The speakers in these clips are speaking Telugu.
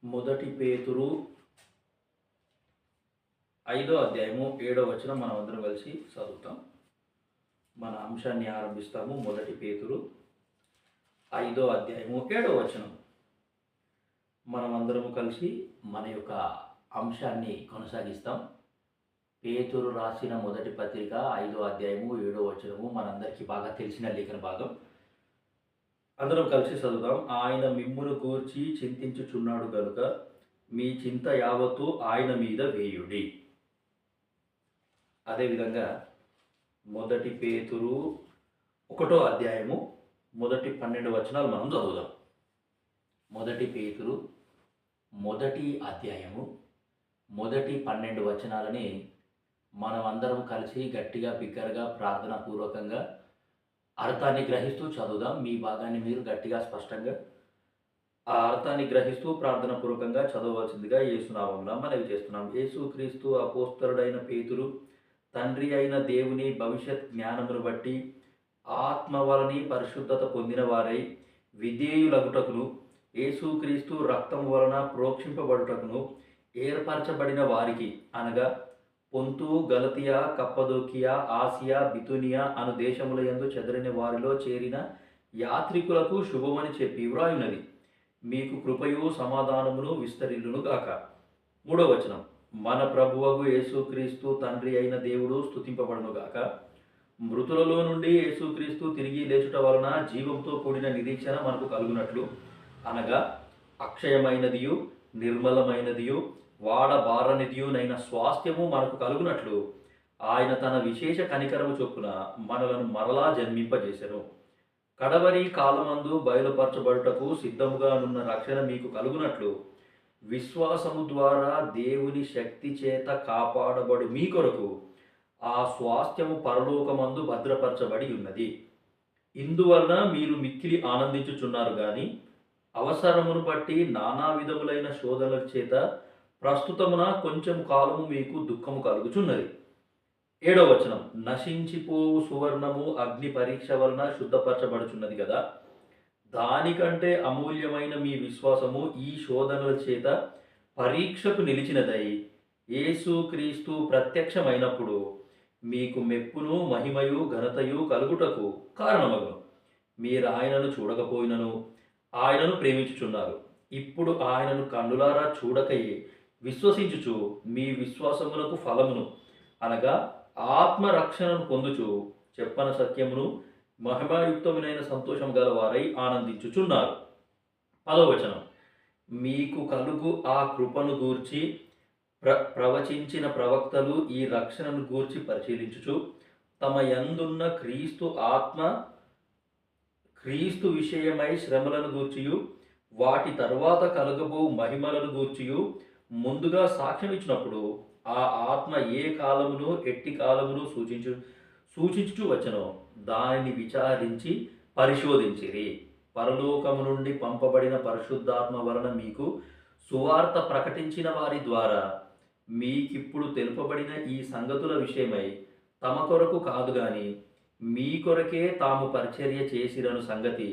మొదటి పేతురు 5 అధ్యాయము 7 మనం అందరం కలిసి చదువుతాం. మన అంశాన్ని ఆరంభిస్తాము. మొదటి పేతురు 5 అధ్యాయము 7 మనం అందరము కలిసి మన యొక్క అంశాన్ని కొనసాగిస్తాం. పేతురు రాసిన మొదటి పత్రిక 5 అధ్యాయము 7 మనందరికీ బాగా తెలిసిన లేఖన భాగం. అందరం కలిసి చదువుదాం. ఆయన మిమ్మును గూర్చి చింతించుచున్నాడు గనుక మీ చింత యావత్తు ఆయన మీద వేయుడి. అదేవిధంగా మొదటి పేతురు 1 అధ్యాయము మొదటి 12 మనం చదువుదాం. మొదటి పేతురు 1 అధ్యాయము మొదటి 12 మనం అందరం కలిసి గట్టిగా బిగ్గరగా ప్రార్థనాపూర్వకంగా అర్థాన్ని గ్రహిస్తూ చదువుదాం. మీ భాగాన్ని మీరు గట్టిగా స్పష్టంగా ఆ అర్థాన్ని గ్రహిస్తూ ప్రార్థనాపూర్వకంగా చదవవలసిందిగా యేసునామమున మనవి చేస్తున్నాం. యేసుక్రీస్తు అపోస్తలుడైన పేతురు తండ్రి అయిన దేవుని భవిష్యత్ జ్ఞానమును బట్టి ఆత్మ వలని పరిశుద్ధత పొందిన వారై విధేయులగుటకును యేసుక్రీస్తు రక్తం వలన ప్రోక్షింపబడుటకును ఏర్పరచబడిన వారికి అనగా పొంతు, గలతియా, కప్పదోకియా, ఆసియా, బితునియా అను దేశముల యందు చెదరిన వారిలో చేరిన యాత్రికులకు శుభమని చెప్పి వ్రాయున్నది. మీకు కృపయు సమాధానమును విస్తరిల్లును గాక. 3 మన ప్రభువగు యేసుక్రీస్తు తండ్రి అయిన దేవుడు స్తుతింపబడును గాక. మృతులలో నుండి యేసుక్రీస్తు తిరిగి లేచుట వలన జీవంతో కూడిన నిరీక్షణ మనకు కలుగునట్లు అనగా అక్షయమైనదియు నిర్మలమైనదియు వాడబారనిదియునైన స్వాస్థ్యము మనకు కలుగునట్లు ఆయన తన విశేష కనికరము చొప్పున మనలను మరలా జన్మింపజేసెను. కడవరి కాలమందు బయలుపరచబడుటకు సిద్ధముగా నున్న రక్షణ మీకు కలుగునట్లు విశ్వాసము ద్వారా దేవుని శక్తి చేత కాపాడబడు మీ కొరకు ఆ స్వాస్థ్యము పరలోకమందు భద్రపరచబడి ఉన్నది. ఇందువలన మీరు మిక్కిలి ఆనందించుచున్నారు గాని అవసరమును బట్టి నానా విధములైన శోధనల చేత ప్రస్తుతమున కొంచెం కాలము మీకు దుఃఖము కలుగుచున్నది. 7 నశించిపోవు సువర్ణము అగ్ని పరీక్ష వలన శుద్ధపరచబడుచున్నది కదా. దానికంటే అమూల్యమైన మీ విశ్వాసము ఈ శోధనల చేత పరీక్షకు నిలిచినదై యేసుక్రీస్తు ప్రత్యక్షమైనప్పుడు మీకు మెప్పును మహిమయు ఘనతయు కలుగుటకు కారణమగును. మీరు ఆయనను చూడకపోయినను ఆయనను ప్రేమించుచున్నారు. ఇప్పుడు ఆయనను కన్నులారా చూడకయే విశ్వసించుచు మీ విశ్వాసమునకు ఫలమును అనగా ఆత్మరక్షణను పొందుచు చెప్పన సత్యమును మహిమాయుక్తమునైన సంతోషం గల వారై ఆనందించుచున్నారు. 10 మీకు కలుగు ఆ కృపను గూర్చి ప్రవచించిన ప్రవక్తలు ఈ రక్షణను గూర్చి పరిశీలించుచు తమ యందున్న క్రీస్తు విషయమై శ్రమలను గూర్చియు వాటి తరువాత కలగబో మహిమలను గూర్చియు ముందుగా సాక్ష్యం ఇచ్చినప్పుడు ఆ ఆత్మ ఏ కాలమును ఎట్టి కాలమును సూచించుచు వచ్చనో దానిని విచారించి పరిశోధించిరి. పరలోకము నుండి పంపబడిన పరిశుద్ధాత్మ వలన మీకు సువార్త ప్రకటించిన వారి ద్వారా మీకిప్పుడు తెలుపబడిన ఈ సంగతుల విషయమై తమ కొరకు కాదు గాని మీ కొరకే తాము పరిచర్య చేసిరను సంగతి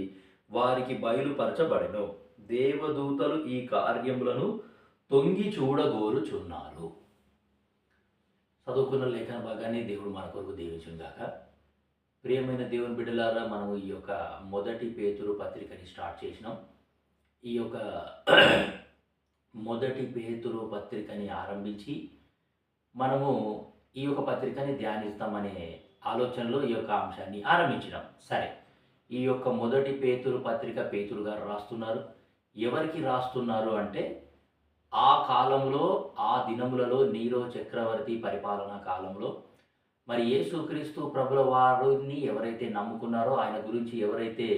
వారికి బయలుపరచబడెను. దేవదూతలు ఈ కార్యములను తొంగి చూడగోరుచున్నారు. చదువుకున్న లేఖన భాగాన్ని దేవుడు మన కొరకు దీవించుగాక. ప్రియమైన దేవుని బిడ్డలారా, మనము ఈ యొక్క మొదటి పేతురు పత్రికని స్టార్ట్ చేసినాం. ఈ యొక్క మొదటి పేతురు పత్రికని ఆరంభించి మనము ఈ యొక్క పత్రికని ధ్యానిస్తామనే ఆలోచనలో ఈ యొక్క అంశాన్ని ఆరంభించినాం. సరే, ఈ యొక్క మొదటి పేతురు పత్రిక పేతురు గారు రాస్తున్నారు. ఎవరికి రాస్తున్నారు అంటే ఆ కాలంలో ఆ దినములలో నీరో చక్రవర్తి పరిపాలనా కాలంలో మరి యేసుక్రీస్తు ప్రభుల వారిని ఎవరైతే నమ్ముకున్నారో ఆయన గురించి ఎవరైతే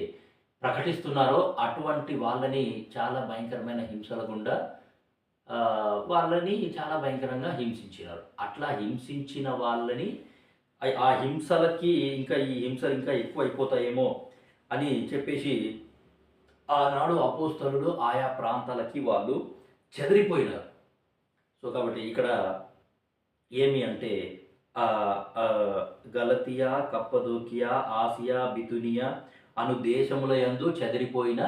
ప్రకటిస్తున్నారో అటువంటి వాళ్ళని చాలా భయంకరమైన హింసల గుండా వాళ్ళని చాలా భయంకరంగా హింసించినారు. అట్లా హింసించిన వాళ్ళని ఆ హింసలకి ఈ హింసలు ఇంకా ఎక్కువ అయిపోతాయేమో అని చెప్పేసి ఆనాడు అపోస్తలులు ఆయా ప్రాంతాలకి వాళ్ళు చెదిరిపోయినారు. సో కాబట్టి ఇక్కడ ఏమి అంటే గలతియా, కప్పదోకియా, ఆసియా, బితునియా అను దేశముల యందు చెదిరిపోయిన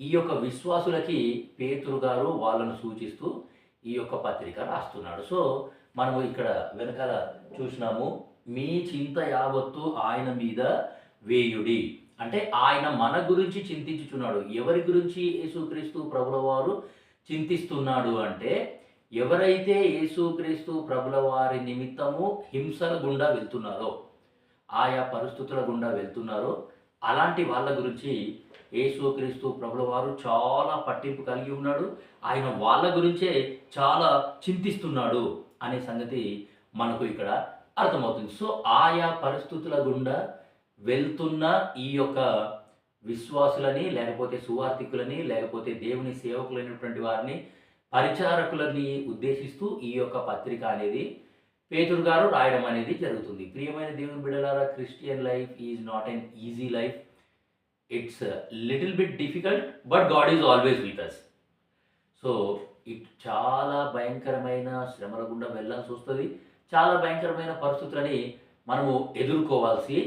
ఈ యొక్క విశ్వాసులకి పేతురు గారు వాళ్ళను సూచిస్తూ ఈ యొక్క పత్రిక రాస్తున్నాడు. సో మనము ఇక్కడ వెనకాల చూసినాము, మీ చింత యావత్తు ఆయన మీద వేయుడి. అంటే ఆయన మన గురించి చింతించుచున్నాడు. ఎవరి గురించి యేసుక్రీస్తు ప్రభుల వారు చింతిస్తున్నాడు అంటే, ఎవరైతే యేసుక్రీస్తు ప్రభుల వారి నిమిత్తము హింసల గుండా వెళ్తున్నారో, ఆయా పరిస్థితుల గుండా వెళ్తున్నారో, అలాంటి వాళ్ళ గురించి యేసుక్రీస్తు ప్రభుల వారు చాలా పట్టింపు కలిగి ఉన్నాడు. ఆయన వాళ్ళ గురించే చాలా చింతిస్తున్నాడు అనే సంగతి మనకు ఇక్కడ అర్థమవుతుంది. సో ఆయా పరిస్థితుల గుండా వెళ్తున్న ఈ యొక్క విశ్వాసులని, లేకపోతే సువార్థికులని, లేకపోతే దేవుని సేవకులైనటువంటి వారిని, పరిచారకులని ఉద్దేశిస్తూ ఈ యొక్క పత్రిక అనేది పేతురు గారు రాయడం అనేది జరుగుతుంది. ప్రియమైన దేవుని బిడ్డలారా, Christian life is not an easy life. It's little bit difficult, but God is always with us. So చాలా భయంకరమైన శ్రమల గుండా వెళ్ళాల్సి వస్తుంది. చాలా భయంకరమైన పరిస్థితులని మనము ఎదుర్కోవాల్సి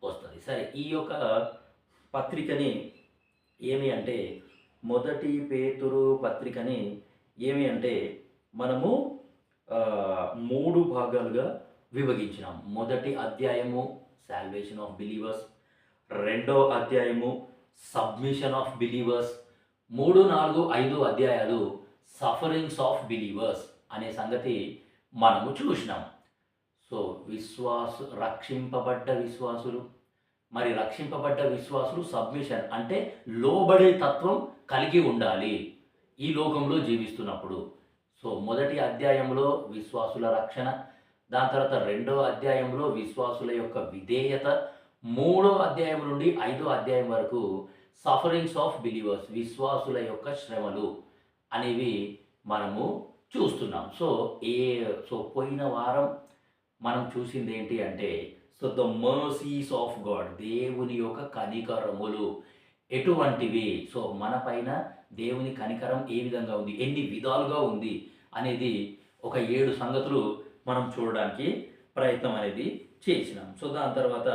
వస్తుంది. సరే, ఈ యొక్క పత్రికని ఏమి అంటే, మొదటి పేతురు పత్రికని ఏమి అంటే మనము 3 భాగాలుగా విభజించినాం. మొదటి అధ్యాయము సాల్వేషన్ ఆఫ్ బిలీవర్స్, రెండో అధ్యాయము సబ్మిషన్ ఆఫ్ బిలీవర్స్, 3, 4, 5 అధ్యాయాలు సఫరింగ్స్ ఆఫ్ బిలీవర్స్ అనే సంగతి మనము చూసినాం. సో రక్షింపబడ్డ విశ్వాసులు, మరి రక్షింపబడ్డ విశ్వాసులు సబ్మిషన్ అంటే లోబడే తత్వం కలిగి ఉండాలి ఈ లోకంలో జీవిస్తున్నప్పుడు. సో మొదటి అధ్యాయంలో విశ్వాసుల రక్షణ, దాని తర్వాత రెండో అధ్యాయంలో విశ్వాసుల యొక్క విధేయత, 3వ అధ్యాయం నుండి 5వ అధ్యాయం వరకు సఫరింగ్స్ ఆఫ్ బిలీవర్స్, విశ్వాసుల యొక్క శ్రమలు అనేవి మనము చూస్తున్నాం. సో పోయిన వారం మనం చూసింది ఏంటి అంటే, so the mercies of God, దేవుని యొక్క కనికరములు ఎటువంటివి, సో మన పైన దేవుని కనికరం ఏ విధంగా ఉంది, ఎన్ని విధాలుగా ఉంది అనేది ఒక 7 సంగతులు మనం చూడడానికి ప్రయత్నం అనేది చేసినాం. సో దాని తర్వాత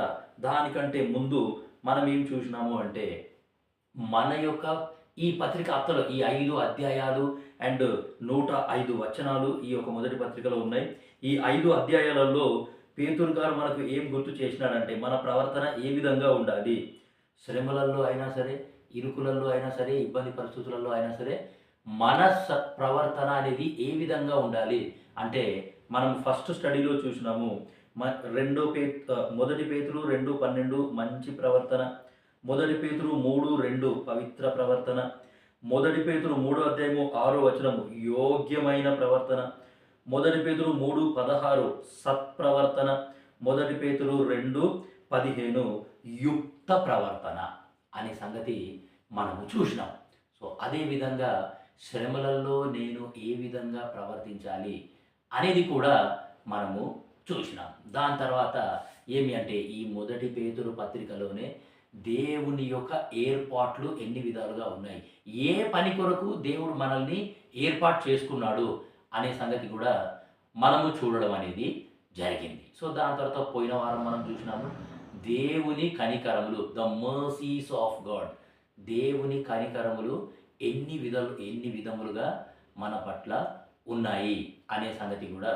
దానికంటే ముందు మనం ఏం చూసినాము అంటే, మన యొక్క ఈ పత్రిక అత్తలో ఈ 5 అధ్యాయాలు అండ్ 105 వచనాలు ఈ యొక్క మొదటి పత్రికలో ఉన్నాయి. ఈ 5 అధ్యాయాలలో పేతురు గారు మనకు ఏం గుర్తు చేసినాడంటే, మన ప్రవర్తన ఏ విధంగా ఉండాలి, శ్రమలలో అయినా సరే, ఇరుకులలో అయినా సరే, ఇబ్బంది పరిస్థితులలో అయినా సరే, మన ప్రవర్తన అనేది ఏ విధంగా ఉండాలి అంటే, మనం ఫస్ట్ స్టడీలో చూసినాము మొదటి పేతురు 2:12 మంచి ప్రవర్తన, మొదటి పేతురు 3:2 పవిత్ర ప్రవర్తన, మొదటి పేతురు 3వ అధ్యాయము 6వ వచనము యోగ్యమైన ప్రవర్తన, మొదటి పేతురు 3:16 సత్ప్రవర్తన, మొదటి పేతురు 2:15 యుక్త ప్రవర్తన అనే సంగతి మనము చూసినాం. సో అదేవిధంగా శ్రమలలో నేను ఏ విధంగా ప్రవర్తించాలి అనేది కూడా మనము చూసినాం. దాని తర్వాత ఏమి అంటే, ఈ మొదటి పేతురు పత్రికలోనే దేవుని యొక్క ఏర్పాట్లు ఎన్ని విధాలుగా ఉన్నాయి, ఏ పని కొరకు దేవుడు మనల్ని ఏర్పాటు చేసుకున్నాడు అనే సంగతి కూడా మనము చూడడం అనేది జరిగింది. సో దాని తర్వాత పోయిన వారం మనం చూసినాము దేవుని కనికరములు, ద మర్సీస్ ఆఫ్ గాడ్, దేవుని కనికరములు ఎన్ని విధములుగా మన పట్ల ఉన్నాయి అనే సంగతి కూడా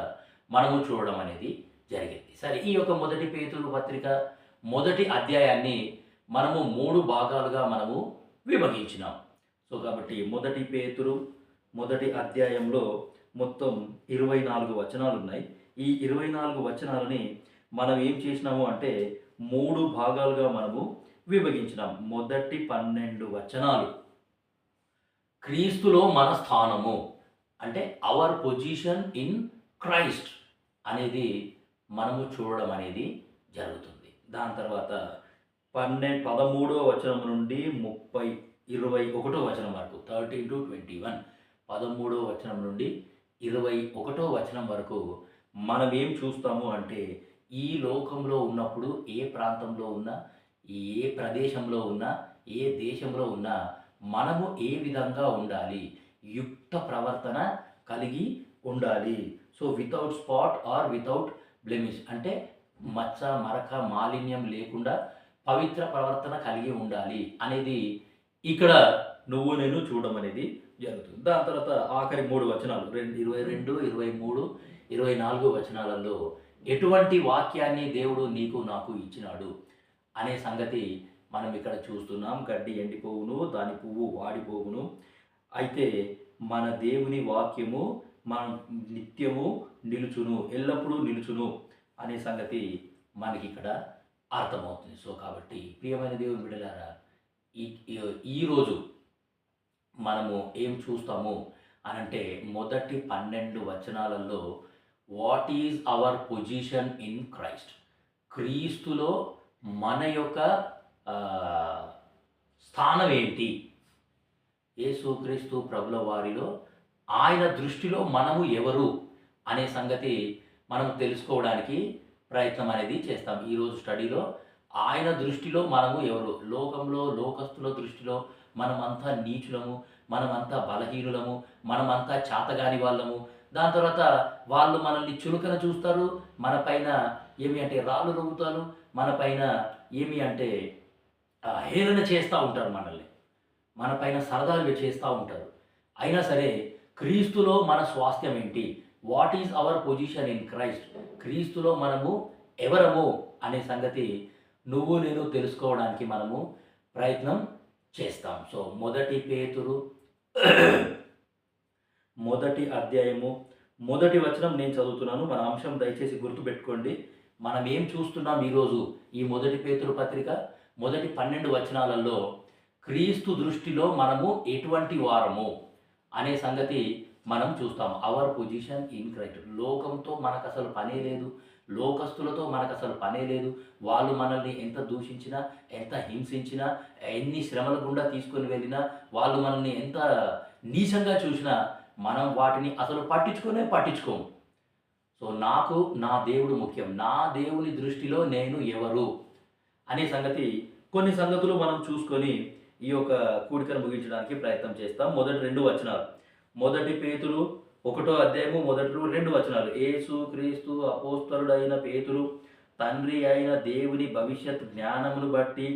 మనము చూడడం అనేది జరిగింది. సరే, ఈ యొక్క మొదటి పేతురు పత్రిక మొదటి అధ్యాయాన్ని మనము 3 భాగాలుగా మనము విభజించినాం. సో కాబట్టి మొదటి పేతురు మొదటి అధ్యాయంలో మొత్తం 24 వచనాలు ఉన్నాయి. ఈ 24 వచనాలని మనం ఏం చేసినాము అంటే 3 భాగాలుగా మనము విభజించినాం. మొదటి 12 వచనాలు క్రీస్తులో మన స్థానము అంటే అవర్ పొజిషన్ ఇన్ క్రైస్ట్ అనేది మనము చూడడం అనేది జరుగుతుంది. దాని తర్వాత 13వ వచనం నుండి 21వ వచనం వరకు 13 to 21, 13వ వచనం నుండి 21వ వచనం వరకు మనం ఏం చూస్తాము అంటే, ఈ లోకంలో ఉన్నప్పుడు ఏ ప్రాంతంలో ఉన్నా, ఏ ప్రదేశంలో ఉన్నా, ఏ దేశంలో ఉన్నా మనము ఏ విధంగా ఉండాలి, యుక్త ప్రవర్తన కలిగి ఉండాలి. So without spot or without blemish అంటే మచ్చ మరక మాలిన్యం లేకుండా పవిత్ర ప్రవర్తన కలిగి ఉండాలి అనేది ఇక్కడ నువ్వు నేను చూడడం అనేది జరుగుతుంది. దాని తర్వాత ఆఖరి 3 వచనాలు 22, 23, 24 వచనాలలో ఎటువంటి వాక్యాన్ని దేవుడు నీకు నాకు ఇచ్చినాడు అనే సంగతి మనం ఇక్కడ చూస్తున్నాం. గడ్డి ఎండిపోవును, దాని పువ్వు వాడిపోవును, అయితే మన దేవుని వాక్యము మన నిత్యము నిలుచును, ఎల్లప్పుడూ నిలుచును అనే సంగతి మనకి ఇక్కడ అర్థమవుతుంది. సో కాబట్టి ప్రియమైన దేవుని బిడ్డలారా, ఈరోజు మనము ఏం చూస్తాము అనంటే మొదటి 12 వచనాలలో what is our position in Christ, క్రీస్తులో మన యొక్క స్థానం ఏంటి, యేసుక్రీస్తు ప్రభుల వారిలో ఆయన దృష్టిలో మనము ఎవరు అనే సంగతి మనం తెలుసుకోవడానికి ప్రయత్నం అనేది చేస్తాం. ఈరోజు స్టడీలో ఆయన దృష్టిలో మనము ఎవరు, లోకంలో లోకస్తుల దృష్టిలో మనమంతా నీచులము, మనమంతా బలహీనులము, మనమంతా చేతగాని వాళ్ళము. దాని తర్వాత వాళ్ళు మనల్ని చులకన చూస్తారు, మన పైన ఏమి అంటే రాళ్ళు రువ్వుతారు, మన పైన ఏమి అంటే హేళన చేస్తూ ఉంటారు, మన పైన సరదాలు చేస్తూ ఉంటారు. అయినా సరే క్రీస్తులో మన స్వాస్థ్యం ఏంటి, what is our position in Christ, క్రీస్తులో మనము ఎవరము అనే సంగతి నువ్వు నేను తెలుసుకోవడానికి మనము ప్రయత్నం చేస్తాం. సో మొదటి పేతురు మొదటి అధ్యాయము మొదటి వచనం నేను చదువుతున్నాను. మన అంశం దయచేసి గుర్తుపెట్టుకోండి. మనం ఏం చూస్తున్నాం ఈరోజు ఈ మొదటి పేతురు పత్రిక మొదటి 12 వచనాలలో క్రీస్తు దృష్టిలో మనము ఎటువంటి వారము అనే సంగతి మనం చూస్తాం. Hour position in Christ. లోకంతో మనకు అసలు పనే లేదు, లోకస్తులతో మనకు అసలు పనే లేదు. వాళ్ళు మనల్ని ఎంత దూషించినా, ఎంత హింసించినా, ఎన్ని శ్రమల గుండా తీసుకొని వెళ్ళినా, వాళ్ళు మనల్ని ఎంత నీచంగా చూసినా మనం వాటిని అసలు పట్టించుకోము. సో నాకు నా దేవుడు ముఖ్యం, నా దేవుని దృష్టిలో నేను ఎవరు అనే సంగతి కొన్ని సంగతులు మనం చూసుకొని ఈ యొక్క కూడికను ముగించడానికి ప్రయత్నం చేస్తాం. మొదటి 2 వచనాలు, మొదటి పేతురు 1వ అధ్యాయము మొదటి 2 వచనాలు. యేసు క్రీస్తు అపోస్తలుడైన పేతురు తండ్రి అయిన దేవుని భవిష్యత్ జ్ఞానమును బట్టి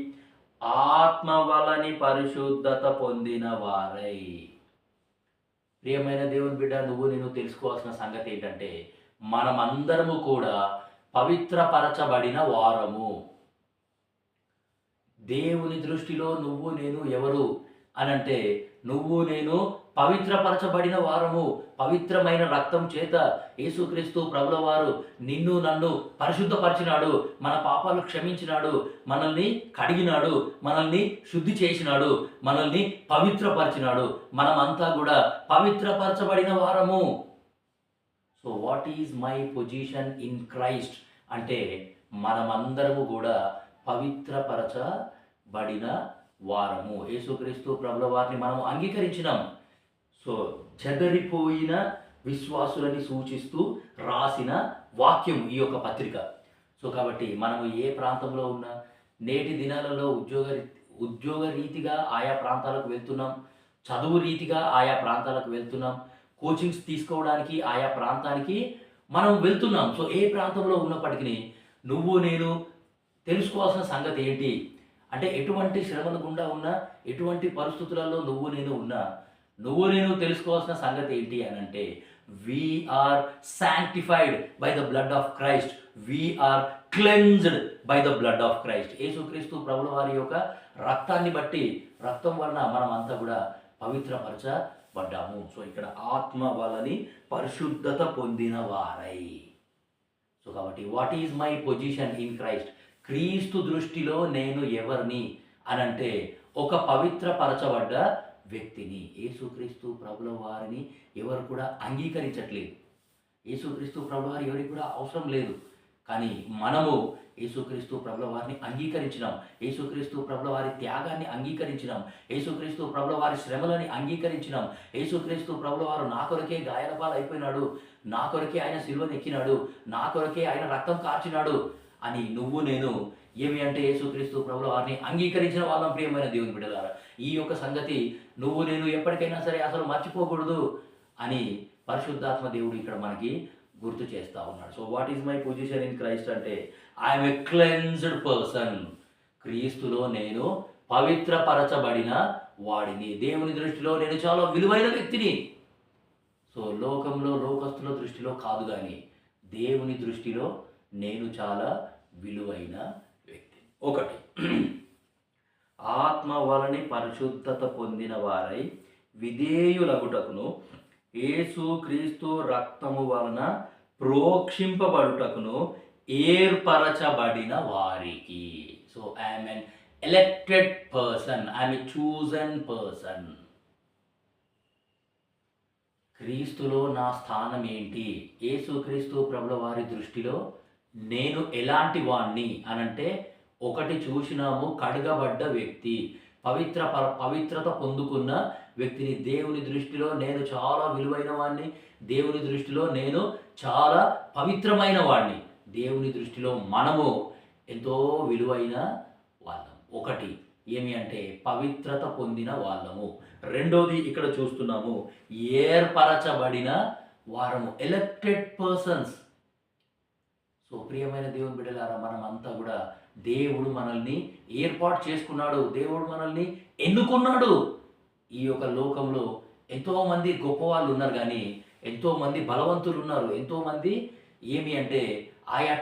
ఆత్మ వలని పరిశుద్ధత పొందిన వారై. ప్రియమైన దేవుని బిడ్డ, నువ్వు నేను తెలుసుకోవాల్సిన సంగతి ఏంటంటే మనమందరము కూడా పవిత్రపరచబడిన వారము. దేవుని దృష్టిలో నువ్వు నేను ఎవరు అనంటే నువ్వు నేను పవిత్రపరచబడిన వారము. పవిత్రమైన రక్తం చేత యేసుక్రీస్తు ప్రభుల వారు నిన్ను నన్ను పరిశుద్ధపరిచినాడు, మన పాపాలు క్షమించినాడు, మనల్ని కడిగినాడు, మనల్ని శుద్ధి చేసినాడు, మనల్ని పవిత్రపరిచినాడు. మనమంతా కూడా పవిత్రపరచబడిన వారము. So what is my position in Christ అంటే మనమందరము కూడా పవిత్రపరచబడిన వారము. యేసుక్రీస్తు ప్రభుల వారిని మనం అంగీకరించినాం. సో చెదరిపోయిన విశ్వాసులని సూచిస్తూ రాసిన వాక్యం ఈ యొక్క పత్రిక. సో కాబట్టి మనము ఏ ప్రాంతంలో ఉన్నా, నేటి దినాలలో ఉద్యోగ రీతిగా ఆయా ప్రాంతాలకు వెళ్తున్నాం, చదువు రీతిగా ఆయా ప్రాంతాలకు వెళ్తున్నాం, కోచింగ్స్ తీసుకోవడానికి ఆయా ప్రాంతానికి మనం వెళ్తున్నాం. సో ఏ ప్రాంతంలో ఉన్నప్పటికీ నువ్వు నేను తెలుసుకోవాల్సిన సంగతి ఏంటి అంటే ఎటువంటి శ్రమల గుండా ఉన్నా, ఎటువంటి పరిస్థితులలో నువ్వు నేను తెలుసుకోవాల్సిన సంగతి ఏంటి అని అంటే we are sanctified by the blood of Christ, we are cleansed by the blood of Christ. యేసుక్రీస్తు ప్రభుల వారి యొక్క రక్తాన్ని బట్టి, రక్తం వలన మనం అంతా కూడా పవిత్రపరచబడ్డాము. సో ఇక్కడ ఆత్మ వలని పరిశుద్ధత పొందిన వారై. సో కాబట్టి what is my position in Christ, క్రీస్తు దృష్టిలో నేను ఎవరిని అనంటే ఒక పవిత్రపరచబడ్డ వ్యక్తిని. యేసుక్రీస్తు ప్రభుల వారిని ఎవరు కూడా అంగీకరించట్లేదు, యేసుక్రీస్తు ప్రభుల వారి ఎవరికి కూడా అవసరం లేదు. కానీ మనము యేసుక్రీస్తు ప్రభుల వారిని అంగీకరించినాం, యేసుక్రీస్తు ప్రభుల వారి త్యాగాన్ని అంగీకరించినాం, యేసుక్రీస్తు ప్రభుల వారి శ్రమలని అంగీకరించినాం. యేసుక్రీస్తు ప్రభుల వారు నా కొరకే గాయాల పాలు అయిపోయినాడు, నా కొరకే ఆయన సిలువను ఎక్కినాడు, నా కొరకే ఆయన రక్తం కార్చినాడు అని నువ్వు నేను ఏమి అంటే యేసుక్రీస్తు ప్రభుల వారిని అంగీకరించిన వాళ్ళం. ప్రియమైన దేవుని బిడ్డలారా, ఈ యొక్క సంగతి నువ్వు నేను ఎప్పటికైనా సరే అసలు మర్చిపోకూడదు అని పరిశుద్ధాత్మ దేవుడు ఇక్కడ మనకి గుర్తు చేస్తూ ఉన్నాడు. So what is my position in Christ అంటే ఐఎమ్ ఏ క్లెన్స్డ్ పర్సన్. క్రీస్తులో నేను పవిత్రపరచబడిన వాడిని. దేవుని దృష్టిలో నేను చాలా విలువైన వ్యక్తిని. సో లోకంలో లోకస్తుల దృష్టిలో కాదు, కానీ దేవుని దృష్టిలో నేను చాలా విలువైన వ్యక్తి. ఒకటి, ఆత్మ వలని పరిశుద్ధత పొందిన వారై విధేయులగుటకును యేసుక్రీస్తు రక్తము వలన ప్రోక్షింపబడుటకును ఏర్పరచబడిన వారికి. So I'm N elected person, I'm a chosen person. క్రీస్తులో నా స్థానం ఏంటి? యేసుక్రీస్తు ప్రభుల వారి దృష్టిలో నేను ఎలాంటి వాణ్ణి అనంటే, ఒకటి చూసినాము, కడగబడ్డ వ్యక్తి, పవిత్రత పొందుకున్న వ్యక్తిని. దేవుని దృష్టిలో నేను చాలా విలువైన వాడిని. దేవుని దృష్టిలో నేను చాలా పవిత్రమైన వాడిని. దేవుని దృష్టిలో మనము ఎంతో విలువైన వాళ్ళం. ఒకటి ఏమి అంటే పవిత్రత పొందిన వాళ్ళము. రెండోది ఇక్కడ చూస్తున్నాము, ఏర్పరచబడిన వారము, ఎలెక్టెడ్ పర్సన్స్. సో ప్రియమైన దేవుని బిడ్డలారా, మనమంతా కూడా దేవుడు మనల్ని ఏర్పాటు చేసుకున్నాడు, దేవుడు మనల్ని ఎన్నుకున్నాడు. ఈ యొక్క లోకంలో ఎంతోమంది గొప్పవాళ్ళు ఉన్నారు, కానీ ఎంతోమంది బలవంతులు ఉన్నారు, ఎంతోమంది ఏమి అంటే ఆయా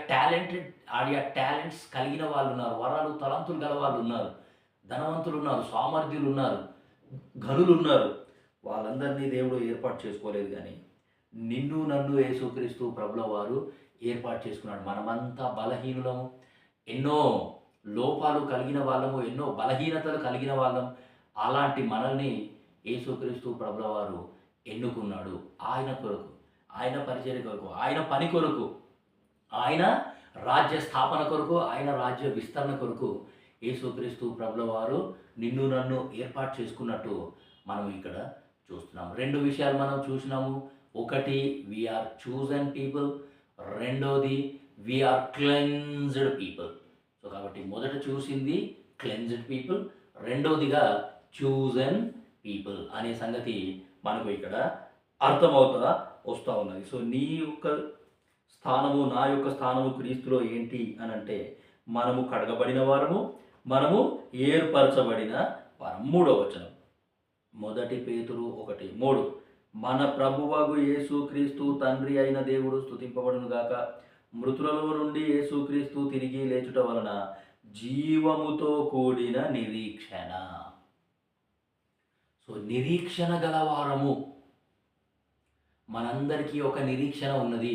టాలెంట్స్ కలిగిన వాళ్ళు ఉన్నారు, వరాలు తలంతులు గల వాళ్ళు ఉన్నారు, ధనవంతులు ఉన్నారు, సామర్థ్యులు ఉన్నారు, ఘనులు ఉన్నారు. వాళ్ళందరినీ దేవుడు ఏర్పాటు చేసుకోలేదు, కానీ నిన్ను నన్ను యేసుక్రీస్తు ప్రభుల వారు ఏర్పాటు చేసుకున్నాడు. మనమంతా బలహీనులము, ఎన్నో లోపాలు కలిగిన వాళ్ళము, ఎన్నో బలహీనతలు కలిగిన వాళ్ళం. అలాంటి మనల్ని యేసుక్రీస్తు ప్రభుల వారు ఎన్నుకున్నాడు. ఆయన కొరకు, ఆయన పరిచర్య కొరకు, ఆయన పని కొరకు, ఆయన రాజ్య స్థాపన కొరకు, ఆయన రాజ్య విస్తరణ కొరకు యేసుక్రీస్తు ప్రభుల వారు నిన్ను నన్ను ఏర్పాటు చేసుకున్నట్టు మనం ఇక్కడ చూస్తున్నాము. రెండు విషయాలు మనం చూసినాము. ఒకటి, వీఆర్ చూజన్ పీపుల్. రెండోది, వీఆర్ క్లెన్జ్డ్ పీపుల్. సో కాబట్టి మొదట చూసింది క్లెన్జ్డ్ పీపుల్, రెండోదిగా చూజన్ పీపుల్ అనే సంగతి మనకు ఇక్కడ అర్థమవుతా వస్తూ ఉన్నది. సో నీ యొక్క స్థానము, నా యొక్క స్థానము క్రీస్తులో ఏంటి అని అంటే, మనము కడగబడిన వారము, మనము ఏర్పరచబడిన వారం. 3వ వచనం, 1 పేతురు 1:3, మన ప్రభువగు యేసుక్రీస్తు తండ్రి అయిన దేవుడు స్తుతింపబడును గాక. మృతులలో నుండి యేసుక్రీస్తు తిరిగి లేచుట వలన జీవముతో కూడిన నిరీక్షణ. సో నిరీక్షణ గలవారము. మనందరికీ ఒక నిరీక్షణ ఉన్నది,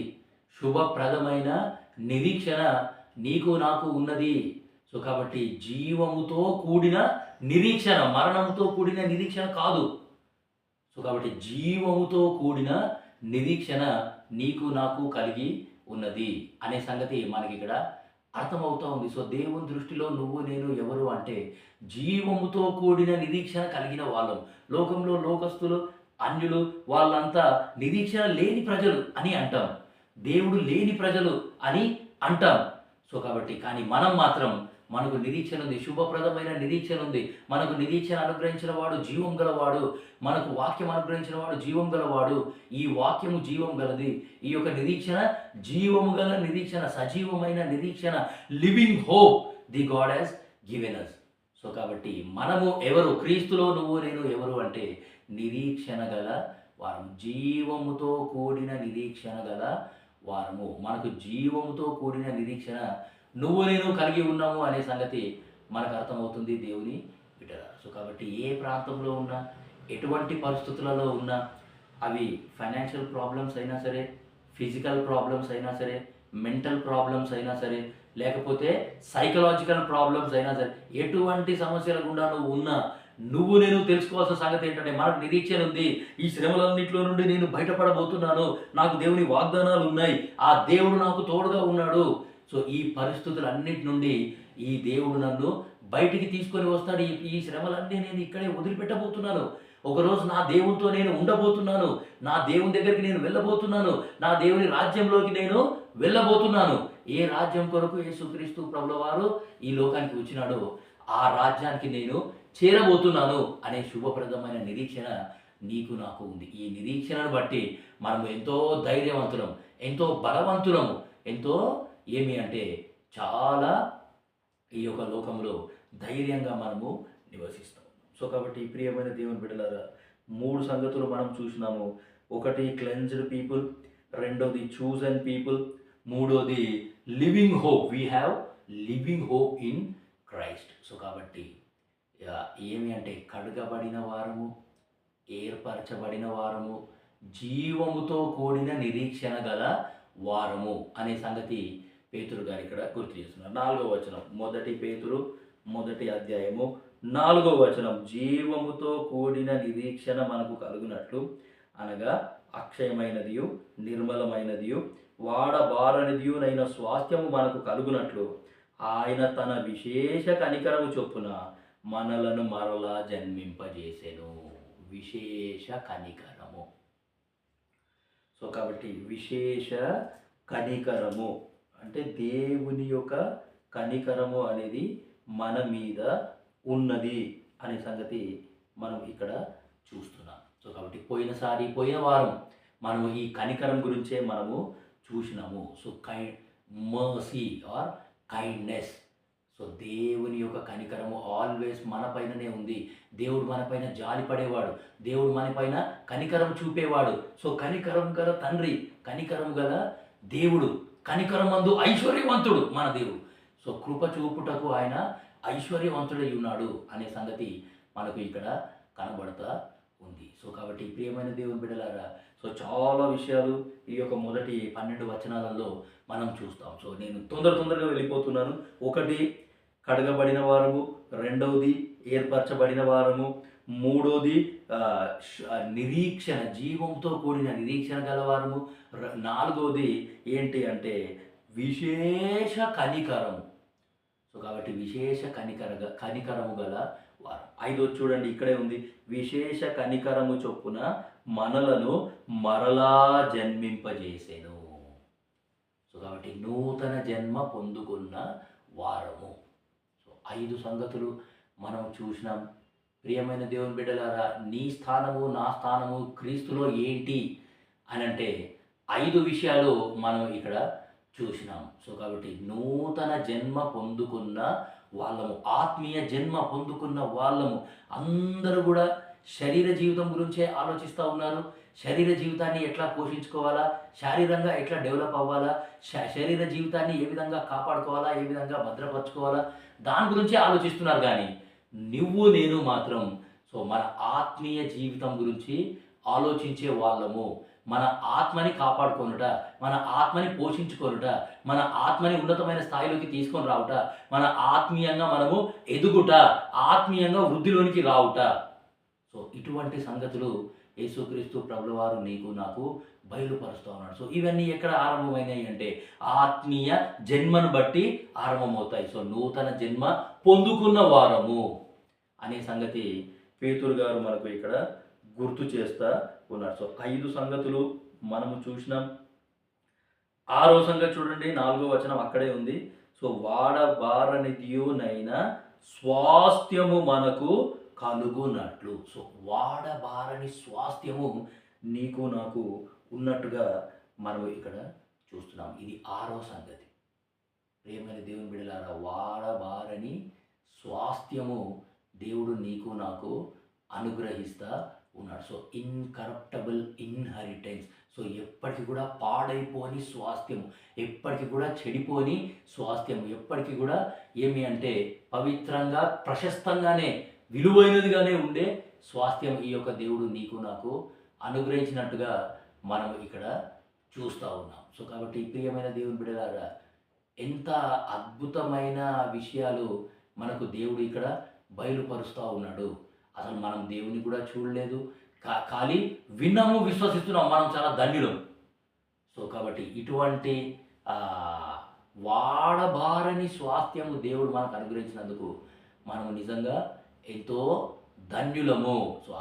శుభప్రదమైన నిరీక్షణ నీకు నాకు ఉన్నది. సో కాబట్టి జీవముతో కూడిన నిరీక్షణ, మరణంతో కూడిన నిరీక్షణ కాదు. సో కాబట్టి జీవముతో కూడిన నిరీక్షణ నీకు నాకు కలిగి ఉన్నది అనే సంగతి మనకి ఇక్కడ అర్థమవుతూ ఉంది. సో దేవుని దృష్టిలో నువ్వు నేను ఎవరు అంటే, జీవముతో కూడిన నిరీక్షణ కలిగిన వాళ్ళం. లోకంలో లోకస్తులు, అన్యులు, వాళ్ళంతా నిరీక్షణ లేని ప్రజలు అని అంటాం, దేవుడు లేని ప్రజలు అని అంటాం. సో కాబట్టి కానీ మనం మాత్రం, మనకు నిరీక్షణ ఉంది, శుభప్రదమైన నిరీక్షణ ఉంది. మనకు నిరీక్షణ అనుగ్రహించిన వాడు జీవం గలవాడు, మనకు వాక్యం అనుగ్రహించిన వాడు జీవం గలవాడు. ఈ వాక్యము జీవం గలది. ఈ యొక్క నిరీక్షణ జీవము గల నిరీక్షణ, సజీవమైన నిరీక్షణ, living hope the God he's given us. So కాబట్టి మనము ఎవరు? క్రీస్తులో నువ్వు నేను ఎవరు అంటే నిరీక్షణ గల వారము, జీవముతో కూడిన నిరీక్షణ గల వారము. మనకు జీవముతో కూడిన నిరీక్షణ నువ్వు నేను కలిగి ఉన్నాము అనే సంగతి మనకు అర్థమవుతుంది దేవుని బిడ్డలారా. సో కాబట్టి ఏ ప్రాంతంలో ఉన్నా, ఎటువంటి పరిస్థితులలో ఉన్నా, అవి ఫైనాన్షియల్ ప్రాబ్లమ్స్ అయినా సరే, ఫిజికల్ ప్రాబ్లమ్స్ అయినా సరే, మెంటల్ ప్రాబ్లమ్స్ అయినా సరే, లేకపోతే సైకలాజికల్ ప్రాబ్లమ్స్ అయినా సరే, ఎటువంటి సమస్యల గుండా నువ్వు ఉన్నా, నువ్వు నేను తెలుసుకోవాల్సిన సంగతి ఏంటంటే, మనకు నిరీక్షణ ఉంది. ఈ శ్రమలన్నింటిలో నుండి నేను బయటపడబోతున్నాను, నాకు దేవుని వాగ్దానాలు ఉన్నాయి, ఆ దేవుడు నాకు తోడుగా ఉన్నాడు. సో ఈ పరిస్థితులన్నిటి నుండి ఈ దేవుడు నన్ను బయటికి తీసుకొని వస్తాడు. ఈ శ్రమలన్నీ నేను ఇక్కడే వదిలిపెట్టబోతున్నాను. ఒకరోజు నా దేవునితో నేను ఉండబోతున్నాను, నా దేవుని దగ్గరికి నేను వెళ్ళబోతున్నాను, నా దేవుని రాజ్యంలోకి నేను వెళ్ళబోతున్నాను. ఏ రాజ్యం కొరకు యేసుక్రీస్తు ప్రభుల వారు ఈ లోకానికి వచ్చినాడో ఆ రాజ్యానికి నేను చేరబోతున్నాను అనే శుభప్రదమైన నిరీక్షణ నీకు నాకు ఉంది. ఈ నిరీక్షణను బట్టి మనము ఎంతో ధైర్యవంతులం, ఎంతో బలవంతులము, ఎంతో ఏమి అంటే చాలా ఈ యొక్క లోకంలో ధైర్యంగా మనము నివసిస్తాం. సో కాబట్టి ప్రియమైన దేవుని బిడ్డలారా, 3 సంగతులు మనం చూసినాము. ఒకటి క్లెన్జ్డ్ పీపుల్, రెండోది చూజన్ పీపుల్, మూడోది living hope. We have living hope in Christ. So కాబట్టి ఏమి అంటే కడగబడిన వారము, ఏర్పరచబడిన వారము, జీవముతో కూడిన నిరీక్షణ గల వారము అనే సంగతి పేతురు గారు ఇక్కడ గుర్తు చేస్తున్నారు. 4వ వచనం, 1 పేతురు 1వ అధ్యాయము 4వ వచనం, జీవముతో కూడిన నిరీక్షణ మనకు కలుగునట్లు అనగా అక్షయమైనదియు నిర్మలమైనదియు వాడబారనిదియునైన స్వాస్థ్యము మనకు కలుగునట్లు ఆయన తన విశేష కనికరము చొప్పున మనలను మరలా జన్మింపజేసెను. విశేష కనికరము. సో కాబట్టి విశేష కనికరము అంటే దేవుని యొక్క కనికరము అనేది మన మీద ఉన్నది అనే సంగతి మనం ఇక్కడ చూస్తున్నాం. సో కాబట్టి పోయిన వారం మనము ఈ కనికరం గురించే మనము చూసినాము. So mercy or kindness. So దేవుని యొక్క కనికరము ఆల్వేస్ మన పైననే ఉంది. దేవుడు మన పైన జాలి పడేవాడు, దేవుడు మన పైన కనికరం చూపేవాడు. సో కనికరం గల తండ్రి, కనికరం గల దేవుడు, కనికరమందు ఐశ్వర్యవంతుడు మన దేవుడు. సో కృప చూపుటకు ఆయన ఐశ్వర్యవంతుడై ఉన్నాడు అనే సంగతి మనకు ఇక్కడ కనబడతా ఉంది. సో కాబట్టి ప్రియమైన దేవుని బిడ్డలారా, సో చాలా విషయాలు ఈ యొక్క మొదటి 12 వచనాలలో మనం చూస్తాం. సో నేను తొందరగా వెళ్ళిపోతున్నాను. ఒకటి కడగబడిన వారము, రెండవది ఏర్పరచబడిన వారము, మూడోది నిరీక్షణ, జీవంతో కూడిన నిరీక్షణ గలవారము, నాలుగవది ఏంటి అంటే విశేష కనికరము. సో కాబట్టి విశేష కనికరము గల వారం. 5వ చూడండి, ఇక్కడే ఉంది, విశేష కనికరము చొప్పున మనలను మరలా జన్మింపజేసెను. సో కాబట్టి నూతన జన్మ పొందుకున్న వారము. సో 5 సంగతులు మనం చూసినాం. ప్రియమైన దేవుని బిడ్డలారా, నీ స్థానము నా స్థానము క్రీస్తులో ఏంటి అని అంటే 5 విషయాలు మనం ఇక్కడ చూసినాం. సో కాబట్టి నూతన జన్మ పొందుకున్న వాళ్ళము, ఆత్మీయ జన్మ పొందుకున్న వాళ్ళము. అందరూ కూడా శరీర జీవితం గురించే ఆలోచిస్తూ ఉన్నారు. శరీర జీవితాన్ని ఎట్లా పోషించుకోవాలా, శారీరంగా ఎట్లా డెవలప్ అవ్వాలా, శరీర జీవితాన్ని ఏ విధంగా కాపాడుకోవాలా, ఏ విధంగా భద్రపరచుకోవాలా, దాని గురించే ఆలోచిస్తున్నారు. కానీ నువ్వు నేను మాత్రం సో మన ఆత్మీయ జీవితం గురించి ఆలోచించే వాళ్ళము. మన ఆత్మని కాపాడుకొనుట, మన ఆత్మని పోషించుకొనుట, మన ఆత్మని ఉన్నతమైన స్థాయిలోకి తీసుకొని రావుట, మన ఆత్మీయంగా మనము ఎదుగుట, ఆత్మీయంగా వృద్ధిలోనికి రావుట. సో ఇటువంటి సంగతులు యేసుక్రీస్తు ప్రభుల వారు నీకు నాకు బయలుపరుస్తూ ఉన్నాడు. సో ఇవన్నీ ఎక్కడ ఆరంభమైనాయి అంటే ఆత్మీయ జన్మను బట్టి ఆరంభమవుతాయి. సో నూతన జన్మ పొందుకున్న వారము అనే సంగతి పేతురు గారు మనకు ఇక్కడ గుర్తు చేస్తా ఉన్నారు. సో 5 సంగతులు మనము చూసినాం. 6వ సంగతి చూడండి, 4వ వచనం అక్కడే ఉంది. సో వాడబారనిదియునైన స్వాస్థ్యము మనకు కలుగునట్లు. సో వాడబారని స్వాస్థ్యము నీకు నాకు ఉన్నట్టుగా మనం ఇక్కడ చూస్తున్నాం. ఇది 6వ సంగతి. ప్రియమైన దేవుని బిడ్డలారా, వాడబారని స్వాస్థ్యము దేవుడు నీకు నాకు అనుగ్రహిస్తా ఉన్నాడు. So incorruptible inheritance. సో ఎప్పటికీ కూడా పాడైపోని స్వాస్థ్యము, ఎప్పటికీ కూడా చెడిపోని స్వాస్థ్యము, ఎప్పటికీ కూడా ఏమి అంటే పవిత్రంగా ప్రశస్తంగానే విలువైనదిగానే ఉండే స్వాస్థ్యం ఈ యొక్క దేవుడు నీకు నాకు అనుగ్రహించినట్టుగా మనం ఇక్కడ చూస్తూ ఉన్నాం. సో కాబట్టి ప్రియమైన దేవుని బిడ్డలారా, ఎంత అద్భుతమైన విషయాలు మనకు దేవుడు ఇక్కడ బయలుపరుస్తూ ఉన్నాడు. అసలు మనం దేవుని కూడా చూడలేదు, ఖాళీ విన్నాము, విశ్వసిస్తున్నాం. మనం చాలా ధన్యులం. సో కాబట్టి ఇటువంటి వాడబారని స్వాస్థ్యము దేవుడు మనకు అనుగ్రహించినందుకు మనము నిజంగా ఎంతో ధన్యులము. సో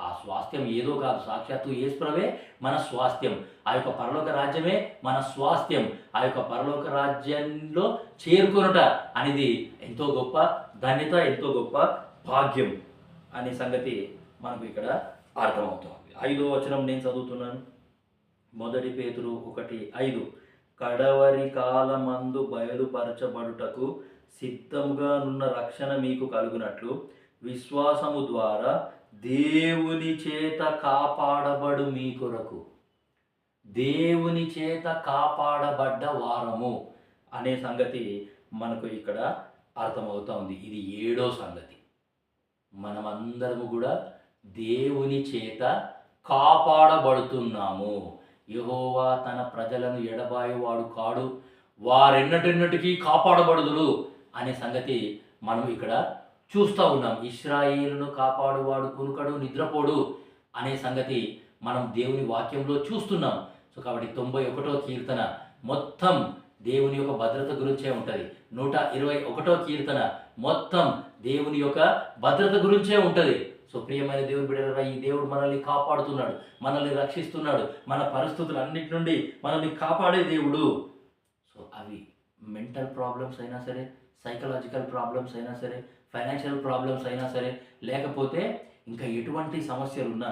ఆ స్వాస్థ్యం ఏదో కాదు, సాక్షాత్తు యేసుప్రభువే మన స్వాస్థ్యం. ఆ యొక్క పరలోక రాజ్యమే మన స్వాస్థ్యం. ఆ యొక్క పరలోక రాజ్యంలో చేరుకొనుట అనేది ఎంతో గొప్ప ధన్యత, ఎంతో గొప్ప భాగ్యం అనే సంగతి మనకు ఇక్కడ అర్థమవుతుంది. 5వ వచనం నేను చదువుతున్నాను. 1 పేతురు 1:5 కడవరి కాలమందు బయలుపరచబడుటకు సిద్ధముగా నున్న రక్షణ మీకు కలుగునట్లు విశ్వాసము ద్వారా దేవుని చేత కాపాడబడు మీ కొరకు, దేవుని చేత కాపాడబడ్డ వారము అనే సంగతి మనకు ఇక్కడ అర్థమవుతా ఉంది. ఇది 7వ సంగతి. మనమందరము కూడా దేవుని చేత కాపాడబడుతున్నాము. యెహోవా తన ప్రజలను ఎడబాయువాడు కాడు, వారెన్నటెన్నటికీ కాపాడబడుదురు అనే సంగతి మనం ఇక్కడ చూస్తూ ఉన్నాం. ఇశ్రాయేలును కాపాడువాడు కునుకడు నిద్రపోడు అనే సంగతి మనం దేవుని వాక్యంలో చూస్తున్నాం. సో కాబట్టి 91వ కీర్తన మొత్తం దేవుని యొక్క భద్రత గురించే ఉంటుంది. 121వ కీర్తన మొత్తం దేవుని యొక్క భద్రత గురించే ఉంటుంది. సో ప్రియమైన దేవుని బిడ్డలారా, ఈ దేవుడు మనల్ని కాపాడుతున్నాడు, మనల్ని రక్షిస్తున్నాడు, మన పరిస్థితులన్నిటి నుండి మనల్ని కాపాడే దేవుడు. సో అవి మెంటల్ ప్రాబ్లమ్స్ అయినా సరే, సైకలాజికల్ ప్రాబ్లమ్స్ అయినా సరే, ఫైనాన్షియల్ ప్రాబ్లమ్స్ అయినా సరే, లేకపోతే ఇంకా ఎటువంటి సమస్యలున్నా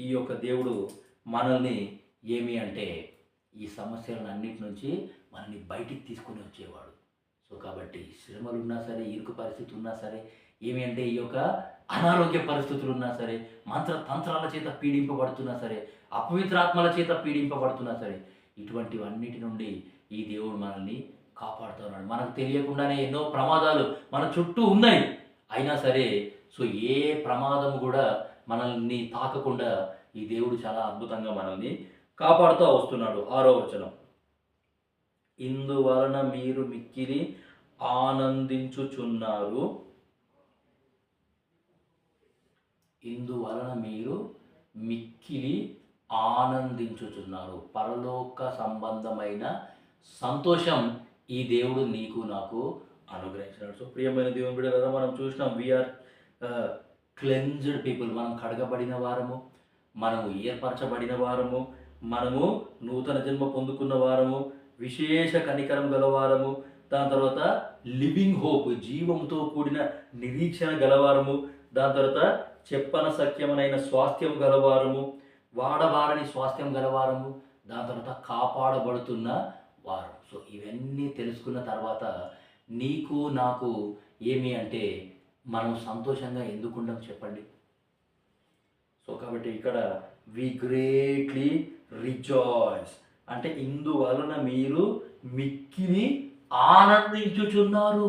ఈ యొక్క దేవుడు మనల్ని ఏమి అంటే ఈ సమస్యలన్నిటి నుంచి మనల్ని బయటికి తీసుకొని వచ్చేవాడు. సో కాబట్టి శ్రమలు ఉన్నా సరే, ఇరుకు పరిస్థితి ఉన్నా సరే, ఏమి అంటే ఈ యొక్క అనారోగ్య పరిస్థితులు ఉన్నా సరే, మంత్రతంత్రాల చేత పీడింపబడుతున్నా సరే, అపవిత్రాత్మల చేత పీడింపబడుతున్నా సరే, ఇటువంటివన్నిటి నుండి ఈ దేవుడు మనల్ని కాపాడుతున్నాడు. మనకు తెలియకుండానే ఎన్నో ప్రమాదాలు మన చుట్టూ ఉన్నాయి. అయినా సరే సో ఏ ప్రమాదం కూడా మనల్ని తాకకుండా ఈ దేవుడు చాలా అద్భుతంగా మనల్ని కాపాడుతూ వస్తున్నాడు. 6వ వచనం, ఇందువలన మీరు మిక్కిలి ఆనందించుచున్నారు, ఇందువలన మీరు మిక్కిలి ఆనందించుచున్నారు. పరలోక సంబంధమైన సంతోషం ఈ దేవుడు నీకు నాకు అనుగ్రహించినాడు. సో ప్రియమైన దేవుని బిడ్డలారా, మనం చూసినాం వీఆర్ క్లెన్జ్డ్ పీపుల్. మనం కడగబడిన వారము, మనము ఏర్పరచబడిన వారము, మనము నూతన జన్మ పొందుకున్న వారము, విశేష కనికరం గలవారము, దాని తర్వాత లివింగ్ హోప్, జీవంతో కూడిన నిరీక్షణ గలవారము, దాని తర్వాత చెప్పన సఖ్యమైన స్వాస్థ్యం గలవారము, వాడబారని స్వాస్థ్యం గలవారము, దాని తర్వాత కాపాడబడుతున్న వారం. సో ఇవన్నీ తెలుసుకున్న తర్వాత నీకు నాకు ఏమి అంటే మనం సంతోషంగా ఎందుకుంటాం చెప్పండి. సో కాబట్టి ఇక్కడ వి గ్రేట్లీ రిజాయిస్ అంటే ఇందువలన మీరు మిక్కిలి ఆనందించుచున్నారు.